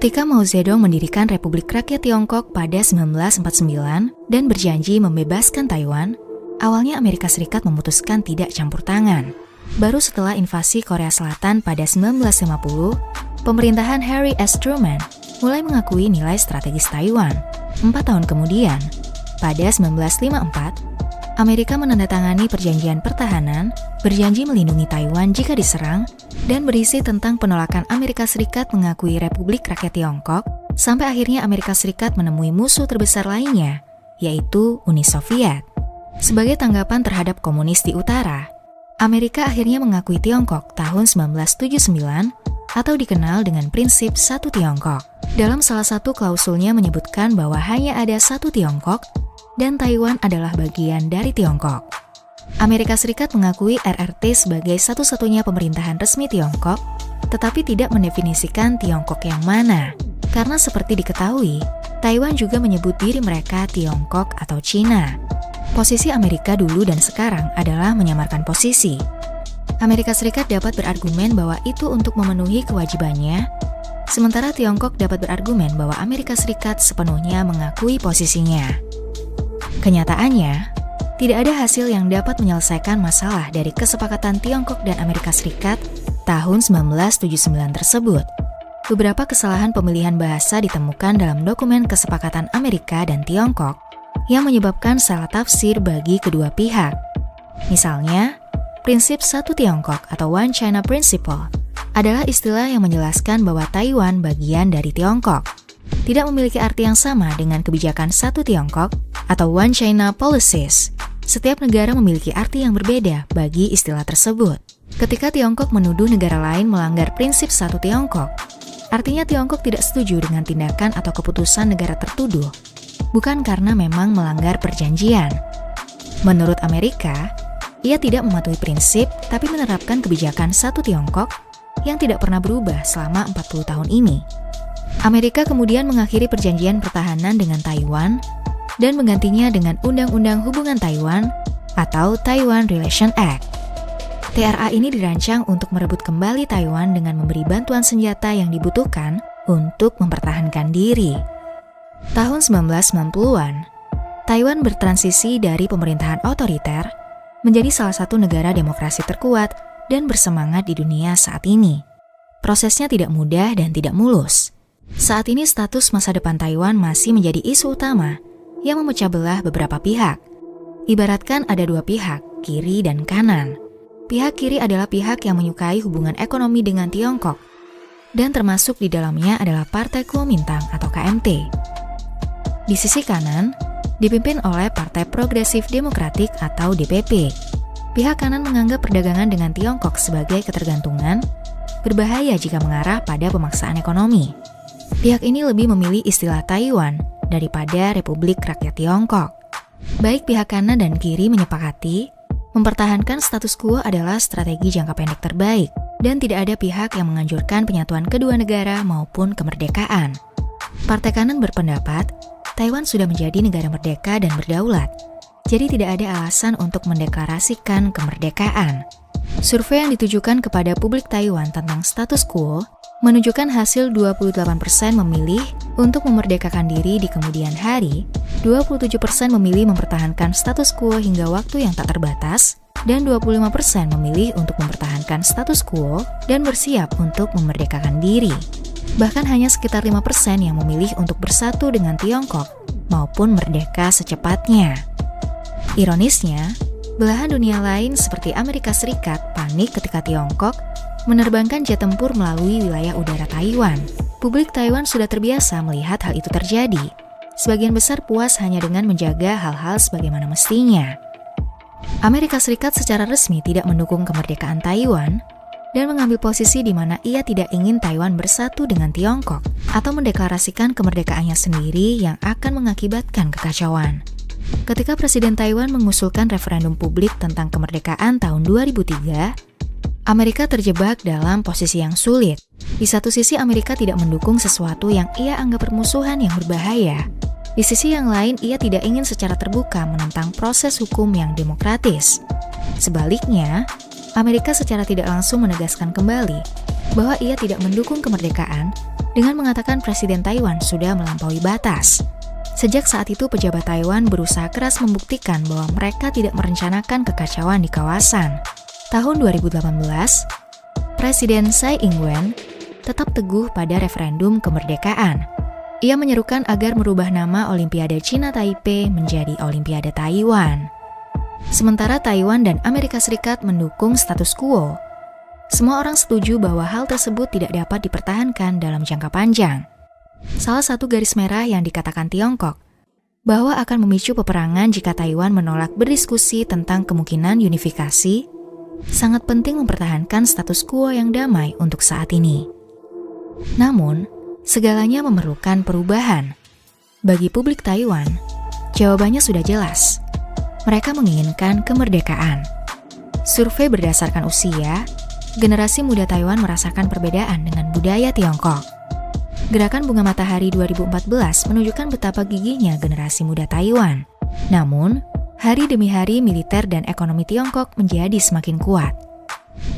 Ketika Mao Zedong mendirikan Republik Rakyat Tiongkok pada 1949 dan berjanji membebaskan Taiwan, awalnya Amerika Serikat memutuskan tidak campur tangan. Baru setelah invasi Korea Selatan pada 1950, pemerintahan Harry S. Truman mulai mengakui nilai strategis Taiwan. 4 tahun kemudian, pada 1954, Amerika menandatangani perjanjian pertahanan, berjanji melindungi Taiwan jika diserang, dan berisi tentang penolakan Amerika Serikat mengakui Republik Rakyat Tiongkok, sampai akhirnya Amerika Serikat menemui musuh terbesar lainnya, yaitu Uni Soviet. Sebagai tanggapan terhadap komunis di utara, Amerika akhirnya mengakui Tiongkok tahun 1979 atau dikenal dengan prinsip satu Tiongkok. Dalam salah satu klausulnya menyebutkan bahwa hanya ada satu Tiongkok dan Taiwan adalah bagian dari Tiongkok. Amerika Serikat mengakui RRT sebagai satu-satunya pemerintahan resmi Tiongkok, tetapi tidak mendefinisikan Tiongkok yang mana. Karena seperti diketahui, Taiwan juga menyebut diri mereka Tiongkok atau Cina. Posisi Amerika dulu dan sekarang adalah menyamarkan posisi. Amerika Serikat dapat berargumen bahwa itu untuk memenuhi kewajibannya, sementara Tiongkok dapat berargumen bahwa Amerika Serikat sepenuhnya mengakui posisinya. Kenyataannya, tidak ada hasil yang dapat menyelesaikan masalah dari kesepakatan Tiongkok dan Amerika Serikat tahun 1979 tersebut. Beberapa kesalahan pemilihan bahasa ditemukan dalam dokumen kesepakatan Amerika dan Tiongkok yang menyebabkan salah tafsir bagi kedua pihak. Misalnya, prinsip satu Tiongkok atau One China Principle adalah istilah yang menjelaskan bahwa Taiwan bagian dari Tiongkok. Tidak memiliki arti yang sama dengan kebijakan satu Tiongkok atau One China Policies. Setiap negara memiliki arti yang berbeda bagi istilah tersebut. Ketika Tiongkok menuduh negara lain melanggar prinsip satu Tiongkok, artinya Tiongkok tidak setuju dengan tindakan atau keputusan negara tertuduh, bukan karena memang melanggar perjanjian. Menurut Amerika, ia tidak mematuhi prinsip tapi menerapkan kebijakan satu Tiongkok yang tidak pernah berubah selama 40 tahun ini. Amerika kemudian mengakhiri perjanjian pertahanan dengan Taiwan dan menggantinya dengan Undang-Undang Hubungan Taiwan atau Taiwan Relation Act. TRA ini dirancang untuk merebut kembali Taiwan dengan memberi bantuan senjata yang dibutuhkan untuk mempertahankan diri. Tahun 1990-an, Taiwan bertransisi dari pemerintahan otoriter menjadi salah satu negara demokrasi terkuat dan bersemangat di dunia saat ini. Prosesnya tidak mudah dan tidak mulus. Saat ini status masa depan Taiwan masih menjadi isu utama yang memecah belah beberapa pihak. Ibaratkan ada dua pihak, kiri dan kanan. Pihak kiri adalah pihak yang menyukai hubungan ekonomi dengan Tiongkok, dan termasuk di dalamnya adalah Partai Kuomintang atau KMT. Di sisi kanan, dipimpin oleh Partai Progresif Demokratik atau DPP. Pihak kanan menganggap perdagangan dengan Tiongkok sebagai ketergantungan, berbahaya jika mengarah pada pemaksaan ekonomi. Pihak ini lebih memilih istilah Taiwan daripada Republik Rakyat Tiongkok. Baik pihak kanan dan kiri menyepakati, mempertahankan status quo adalah strategi jangka pendek terbaik, dan tidak ada pihak yang menganjurkan penyatuan kedua negara maupun kemerdekaan. Partai kanan berpendapat, Taiwan sudah menjadi negara merdeka dan berdaulat, jadi tidak ada alasan untuk mendeklarasikan kemerdekaan. Survei yang ditujukan kepada publik Taiwan tentang status quo menunjukkan hasil 28% memilih untuk memerdekakan diri di kemudian hari, 27% memilih mempertahankan status quo hingga waktu yang tak terbatas, dan 25% memilih untuk mempertahankan status quo dan bersiap untuk memerdekakan diri. Bahkan hanya sekitar 5% yang memilih untuk bersatu dengan Tiongkok maupun merdeka secepatnya. Ironisnya, belahan dunia lain seperti Amerika Serikat panik ketika Tiongkok menerbangkan jet tempur melalui wilayah udara Taiwan. Publik Taiwan sudah terbiasa melihat hal itu terjadi. Sebagian besar puas hanya dengan menjaga hal-hal sebagaimana mestinya. Amerika Serikat secara resmi tidak mendukung kemerdekaan Taiwan dan mengambil posisi di mana ia tidak ingin Taiwan bersatu dengan Tiongkok atau mendeklarasikan kemerdekaannya sendiri yang akan mengakibatkan kekacauan. Ketika Presiden Taiwan mengusulkan referendum publik tentang kemerdekaan tahun 2003, Amerika terjebak dalam posisi yang sulit. Di satu sisi Amerika tidak mendukung sesuatu yang ia anggap permusuhan yang berbahaya. Di sisi yang lain ia tidak ingin secara terbuka menentang proses hukum yang demokratis. Sebaliknya, Amerika secara tidak langsung menegaskan kembali bahwa ia tidak mendukung kemerdekaan dengan mengatakan Presiden Taiwan sudah melampaui batas. Sejak saat itu, pejabat Taiwan berusaha keras membuktikan bahwa mereka tidak merencanakan kekacauan di kawasan. Tahun 2018, Presiden Tsai Ing-wen tetap teguh pada referendum kemerdekaan. Ia menyerukan agar merubah nama Olimpiade Cina Taipei menjadi Olimpiade Taiwan. Sementara Taiwan dan Amerika Serikat mendukung status quo. Semua orang setuju bahwa hal tersebut tidak dapat dipertahankan dalam jangka panjang. Salah satu garis merah yang dikatakan Tiongkok, bahwa akan memicu peperangan jika Taiwan menolak berdiskusi tentang kemungkinan unifikasi, sangat penting mempertahankan status quo yang damai untuk saat ini. Namun, segalanya memerlukan perubahan. Bagi publik Taiwan, jawabannya sudah jelas. Mereka menginginkan kemerdekaan. Survei berdasarkan usia, generasi muda Taiwan merasakan perbedaan dengan budaya Tiongkok. Gerakan Bunga Matahari 2014 menunjukkan betapa gigihnya generasi muda Taiwan. Namun, hari demi hari militer dan ekonomi Tiongkok menjadi semakin kuat.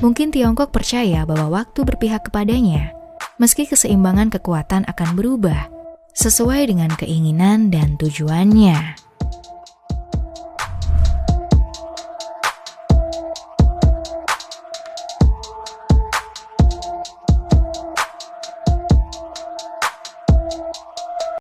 Mungkin Tiongkok percaya bahwa waktu berpihak kepadanya, meski keseimbangan kekuatan akan berubah sesuai dengan keinginan dan tujuannya.